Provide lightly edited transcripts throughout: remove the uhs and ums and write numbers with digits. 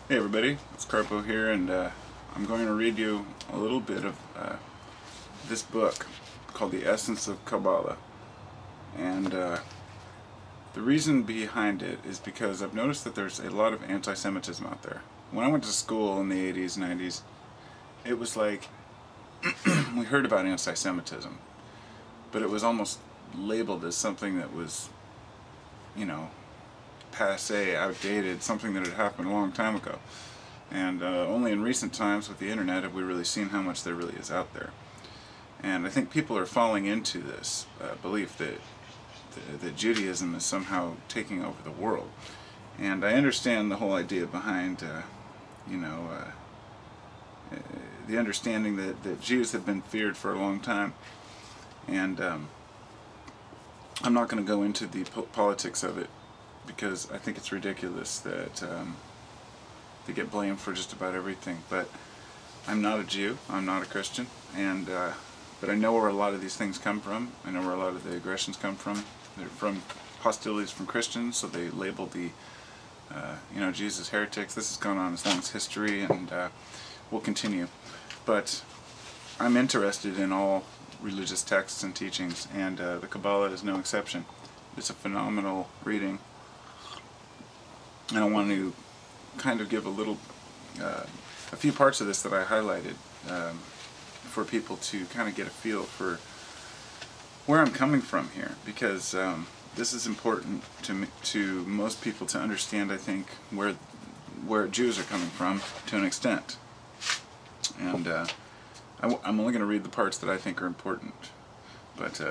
Hey everybody, it's Carpo here, and I'm going to read you a little bit of this book called The Essence of Kabbalah. And the reason behind it is because I've noticed that there's a lot of anti-Semitism out there. When I went to school in the 80s, 90s, it was like we heard about anti-Semitism, but it was almost labeled as something that was, you know, passé, outdated, something that had happened a long time ago. And only in recent times with the internet have we really seen how much there really is out there. And I think people are falling into this belief that Judaism is somehow taking over the world. And I understand the whole idea behind, the understanding that Jews have been feared for a long time. And I'm not going to go into the politics of it, because I think it's ridiculous that they get blamed for just about everything. But I'm not a Jew, I'm not a Christian, and but I know where a lot of these things come from. I know where a lot of the aggressions come from. They're from hostilities from Christians, so they label the Jesus heretics. This has gone on as long as history, and will continue. But I'm interested in all religious texts and teachings, and the Kabbalah is no exception. It's a phenomenal reading. And I want to kind of give a few parts of this that I highlighted for people to kind of get a feel for where I'm coming from here, because this is important to most people to understand. I think where Jews are coming from to an extent, and I'm only going to read the parts that I think are important. But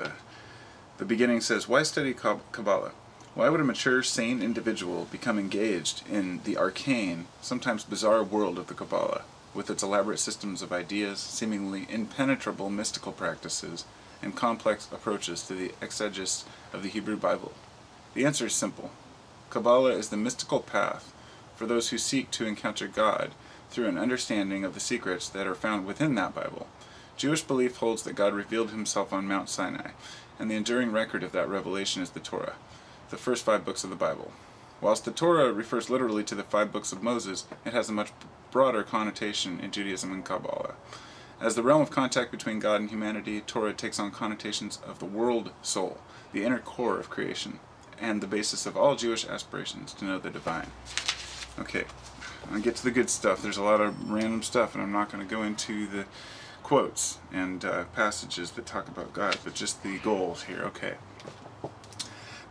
the beginning says, "Why study Kabbalah? Why would a mature, sane individual become engaged in the arcane, sometimes bizarre world of the Kabbalah, with its elaborate systems of ideas, seemingly impenetrable mystical practices, and complex approaches to the exegesis of the Hebrew Bible? The answer is simple. Kabbalah is the mystical path for those who seek to encounter God through an understanding of the secrets that are found within that Bible. Jewish belief holds that God revealed himself on Mount Sinai, and the enduring record of that revelation is the Torah, the first 5 books of the Bible. Whilst the Torah refers literally to the 5 books of Moses, it has a much broader connotation in Judaism and Kabbalah. As the realm of contact between God and humanity, Torah takes on connotations of the world soul, the inner core of creation, and the basis of all Jewish aspirations to know the divine." Okay, I'll get to the good stuff. There's a lot of random stuff, and I'm not going to go into the quotes and passages that talk about God, but just the goals here. Okay.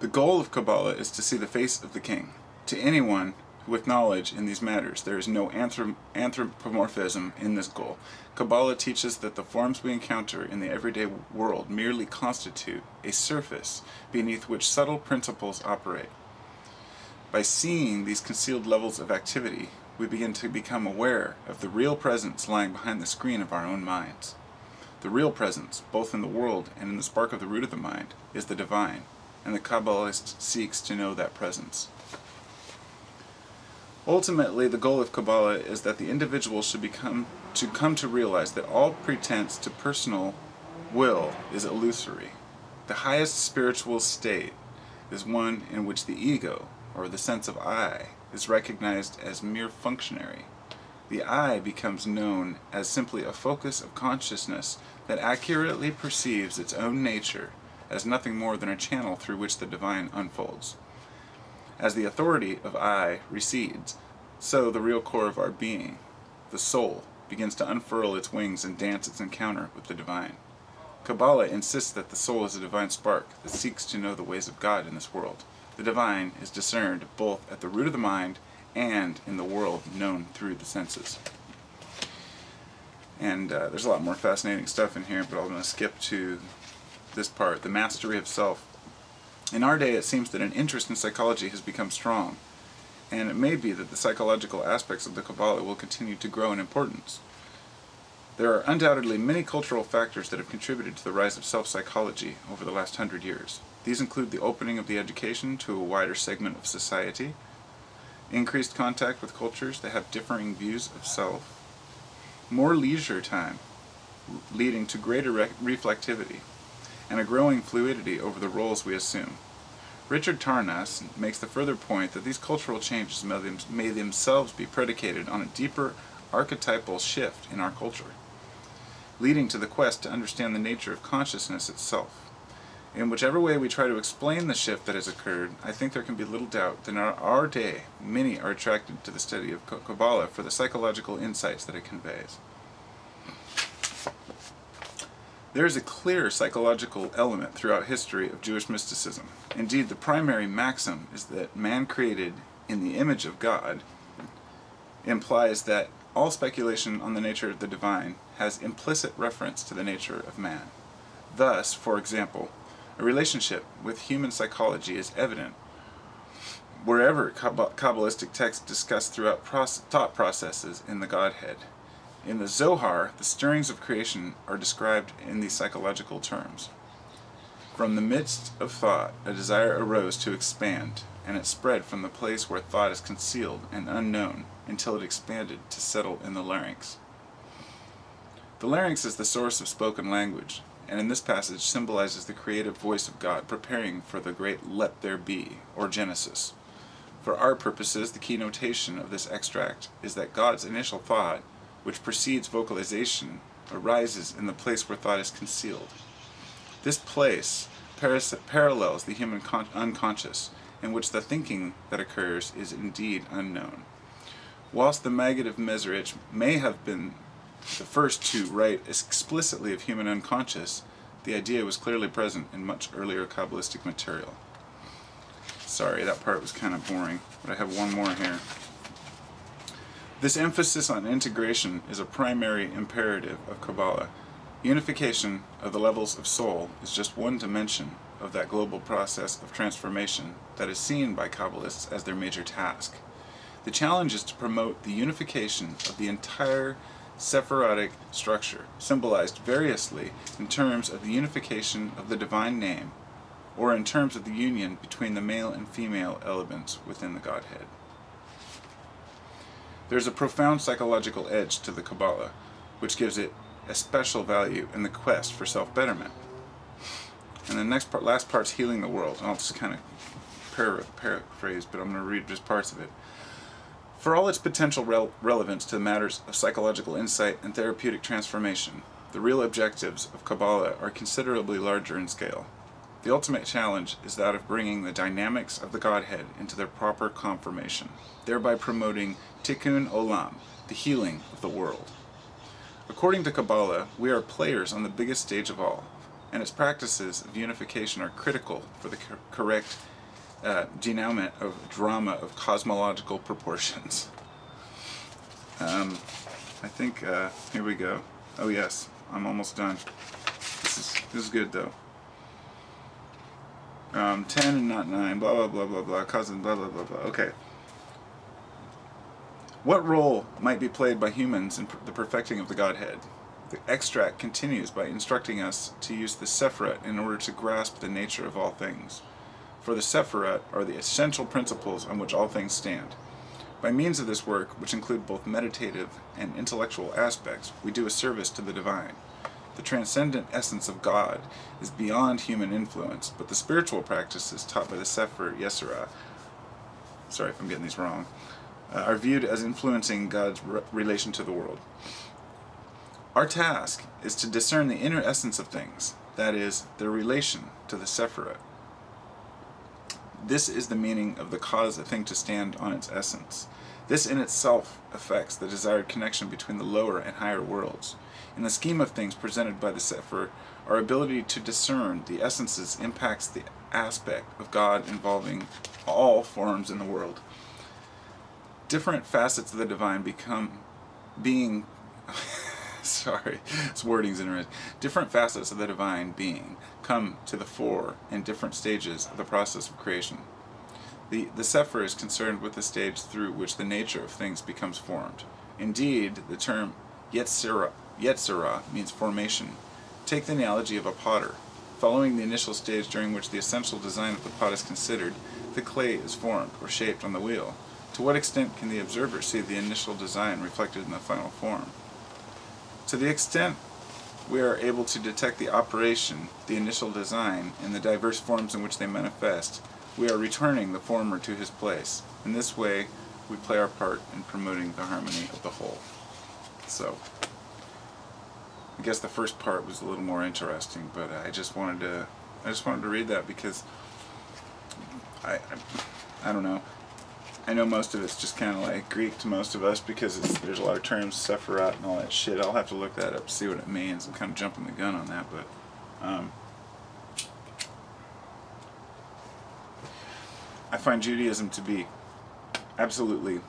The goal of Kabbalah is to see the face of the King. To anyone with knowledge in these matters, there is no anthropomorphism in this goal. Kabbalah teaches that the forms we encounter in the everyday world merely constitute a surface beneath which subtle principles operate. By seeing these concealed levels of activity, we begin to become aware of the real presence lying behind the screen of our own minds. The real presence, both in the world and in the spark of the root of the mind, is the divine, and the Kabbalist seeks to know that presence. Ultimately, the goal of Kabbalah is that the individual should come to realize that all pretense to personal will is illusory. The highest spiritual state is one in which the ego, or the sense of I, is recognized as mere functionary. The I becomes known as simply a focus of consciousness that accurately perceives its own nature as nothing more than a channel through which the divine unfolds. As the authority of I recedes, so the real core of our being, the soul, begins to unfurl its wings and dance its encounter with the divine. Kabbalah insists that the soul is a divine spark that seeks to know the ways of God in this world. The divine is discerned both at the root of the mind and in the world known through the senses. And there's a lot more fascinating stuff in here, but I'm going to skip to this part, the mastery of self. In our day, it seems that an interest in psychology has become strong, and it may be that the psychological aspects of the Kabbalah will continue to grow in importance. There are undoubtedly many cultural factors that have contributed to the rise of self-psychology over the last 100 years. These include the opening of the education to a wider segment of society, increased contact with cultures that have differing views of self, more leisure time leading to greater reflectivity, and a growing fluidity over the roles we assume. Richard Tarnas makes the further point that these cultural changes may themselves be predicated on a deeper archetypal shift in our culture, leading to the quest to understand the nature of consciousness itself. In whichever way we try to explain the shift that has occurred, I think there can be little doubt that in our day, many are attracted to the study of Kabbalah for the psychological insights that it conveys. There is a clear psychological element throughout history of Jewish mysticism. Indeed, the primary maxim is that man created in the image of God implies that all speculation on the nature of the divine has implicit reference to the nature of man. Thus, for example, a relationship with human psychology is evident wherever Kabbalistic texts discuss throughout thought processes in the Godhead. In the Zohar, the stirrings of creation are described in these psychological terms. From the midst of thought, a desire arose to expand, and it spread from the place where thought is concealed and unknown until it expanded to settle in the larynx. The larynx is the source of spoken language, and in this passage symbolizes the creative voice of God preparing for the great Let There Be, or Genesis. For our purposes, the key notation of this extract is that God's initial thought, which precedes vocalization, arises in the place where thought is concealed. This place parallels the human unconscious, in which the thinking that occurs is indeed unknown. Whilst the Maggid of Mezrich may have been the first to write explicitly of human unconscious, the idea was clearly present in much earlier Kabbalistic material. Sorry, that part was kind of boring, but I have one more here. This emphasis on integration is a primary imperative of Kabbalah. Unification of the levels of soul is just one dimension of that global process of transformation that is seen by Kabbalists as their major task. The challenge is to promote the unification of the entire Sephirotic structure, symbolized variously in terms of the unification of the divine name, or in terms of the union between the male and female elements within the Godhead. There is a profound psychological edge to the Kabbalah, which gives it a special value in the quest for self-betterment. And the last part's healing the world, and I'll just kind of paraphrase, but I'm going to read just parts of it. For all its potential relevance to matters of psychological insight and therapeutic transformation, the real objectives of Kabbalah are considerably larger in scale. The ultimate challenge is that of bringing the dynamics of the Godhead into their proper conformation, thereby promoting Tikkun Olam, the healing of the world. According to Kabbalah, we are players on the biggest stage of all, and its practices of unification are critical for the correct denouement of drama of cosmological proportions. I think, here we go. Oh yes, I'm almost done. This is good though. 10 and not 9, blah blah blah blah blah, cousin blah blah blah blah. Okay. What role might be played by humans in the perfecting of the Godhead? The extract continues by instructing us to use the Sephirot in order to grasp the nature of all things. For the Sephirot are the essential principles on which all things stand. By means of this work, which include both meditative and intellectual aspects, we do a service to the divine. The transcendent essence of God is beyond human influence, but the spiritual practices taught by the Sefer Yeserah, sorry if I'm getting these wrong, are viewed as influencing God's relation to the world. Our task is to discern the inner essence of things, that is, their relation to the Sephirot. This is the meaning of the cause a thing to stand on its essence. This in itself affects the desired connection between the lower and higher worlds. In the scheme of things presented by the Sefer, our ability to discern the essences impacts the aspect of God involving all forms in the world. Different facets of the divine sorry, this wording's interesting. Different facets of the divine being come to the fore in different stages of the process of creation. The Sefer is concerned with the stage through which the nature of things becomes formed. Indeed, the term Yetzirah means formation. Take the analogy of a potter. Following the initial stage during which the essential design of the pot is considered, the clay is formed or shaped on the wheel. To what extent can the observer see the initial design reflected in the final form? To the extent we are able to detect the operation, the initial design, in the diverse forms in which they manifest, we are returning the former to his place. In this way, we play our part in promoting the harmony of the whole. So, I guess the first part was a little more interesting, but I just wanted to read that because I don't know. I know most of it's just kind of like Greek to most of us because there's a lot of terms, Sephirat and all that shit. I'll have to look that up, see what it means. I'm kind of jumping the gun on that, but I find Judaism to be absolutely,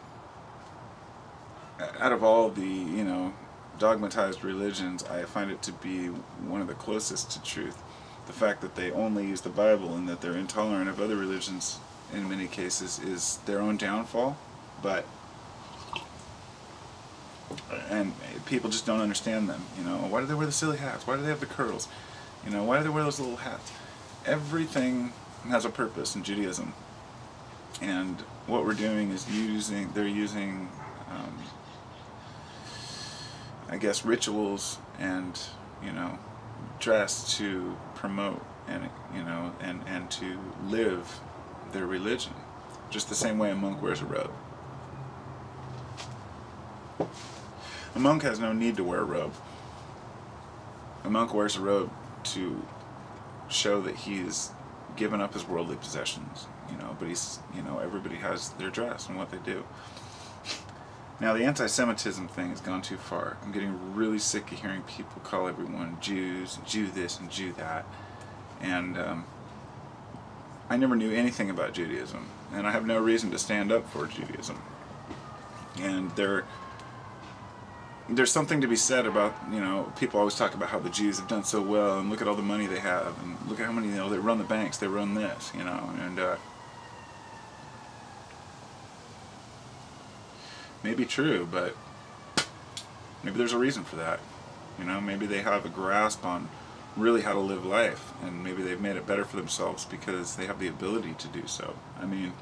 out of all the, you know, dogmatized religions, I find it to be one of the closest to truth. The fact that they only use the Bible and that they're intolerant of other religions in many cases is their own downfall, and people just don't understand them. You know, why do they wear the silly hats? Why do they have the curls? You know, why do they wear those little hats? Everything has a purpose in Judaism, and what we're doing is they're using I guess rituals and, you know, dress to promote and, you know, and to live their religion, just the same way a monk wears a robe. A monk has no need to wear a robe. A monk wears a robe to show that he's given up his worldly possessions, you know, but he's, you know, everybody has their dress and what they do. Now, the anti-Semitism thing has gone too far. I'm getting really sick of hearing people call everyone Jews, Jew this and Jew that, and I never knew anything about Judaism, and I have no reason to stand up for Judaism. And there's something to be said about, you know, people always talk about how the Jews have done so well, and look at all the money they have, and look at how many, you know, they run the banks, they run this, you know, and maybe true, but maybe there's a reason for that. You know, maybe they have a grasp on really how to live life, and maybe they've made it better for themselves because they have the ability to do so. I mean,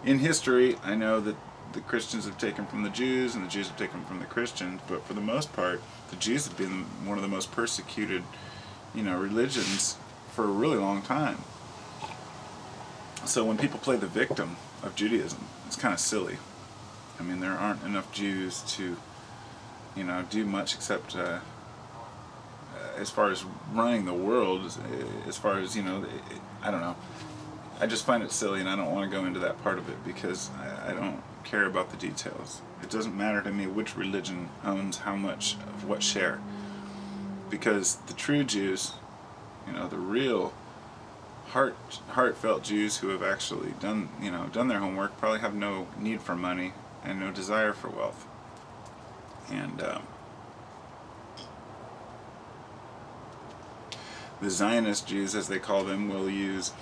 in history, I know that the Christians have taken from the Jews and the Jews have taken from the Christians, but for the most part, the Jews have been one of the most persecuted, you know, religions for a really long time. So when people play the victim of Judaism, it's kind of silly. I mean, there aren't enough Jews to, you know, do much except as far as running the world, as far as, you know, I don't know. I just find it silly, and I don't want to go into that part of it because I don't care about the details. It doesn't matter to me which religion owns how much of what share, because the true Jews, you know, the real heartfelt Jews who have actually done their homework, probably have no need for money and no desire for wealth. And the Zionist Jews, as they call them, will use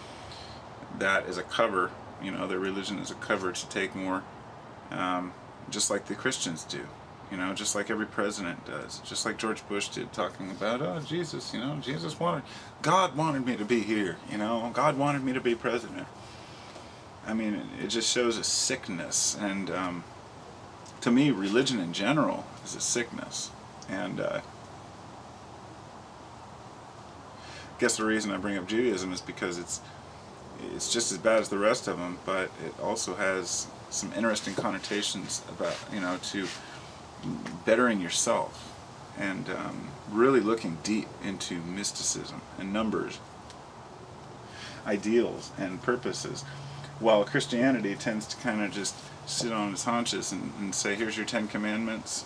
that as a cover, you know, their religion as a cover to take more, just like the Christians do, you know, just like every president does, just like George Bush did, talking about, oh, Jesus, you know, God wanted me to be here, you know, God wanted me to be president. I mean, it just shows a sickness, and to me, religion in general is a sickness, and I guess the reason I bring up Judaism is because it's just as bad as the rest of them, but it also has some interesting connotations about, you know, to bettering yourself and really looking deep into mysticism and numbers, ideals and purposes, while Christianity tends to kind of just sit on its haunches and say, here's your 10 commandments,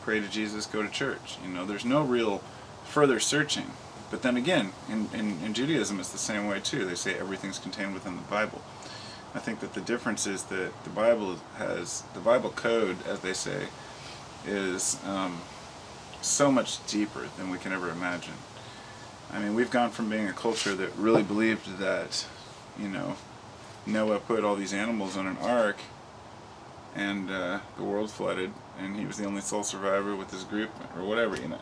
pray to Jesus, go to church. You know, there's no real further searching. But then again, in Judaism it's the same way too. They say everything's contained within the Bible. I think that the difference is that the Bible code, as they say, is so much deeper than we can ever imagine. I mean, we've gone from being a culture that really believed that, you know, Noah put all these animals on an ark and the world flooded and he was the only sole survivor with his group or whatever. You know,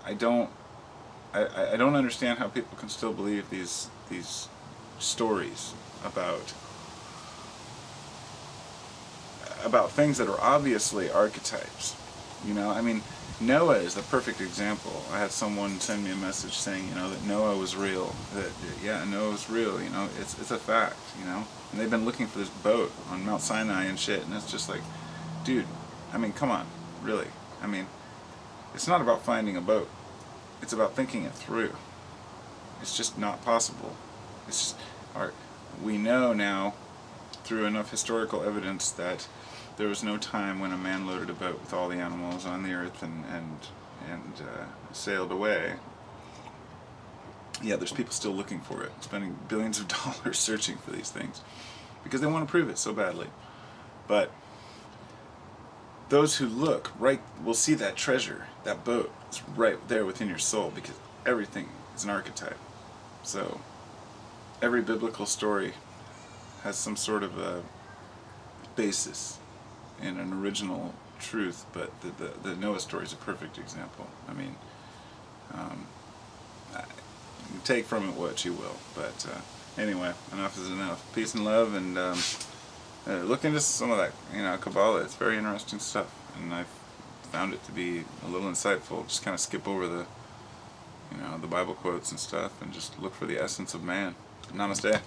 I don't understand how people can still believe these stories about things that are obviously archetypes. You know, I mean, Noah is the perfect example. I had someone send me a message saying, that Noah was real. That yeah, Noah was real. It's a fact. And they've been looking for this boat on Mount Sinai and shit. And it's just like, dude, I mean, come on, really. I mean, it's not about finding a boat. It's about thinking it through. It's just not possible. It's just, we know now through enough historical evidence that there was no time when a man loaded a boat with all the animals on the earth and sailed away. Yeah, there's people still looking for it, spending billions of dollars searching for these things because they want to prove it so badly. But those who look right will see that treasure, that boat. It's right there within your soul because everything is an archetype. So every biblical story has some sort of a basis in an original truth, but the Noah story is a perfect example. I mean, you take from it what you will, but anyway, enough is enough. Peace and love, and look into some of that, Kabbalah. It's very interesting stuff, and I've found it to be a little insightful. Just kind of skip over the Bible quotes and stuff, and just look for the essence of man. Namaste.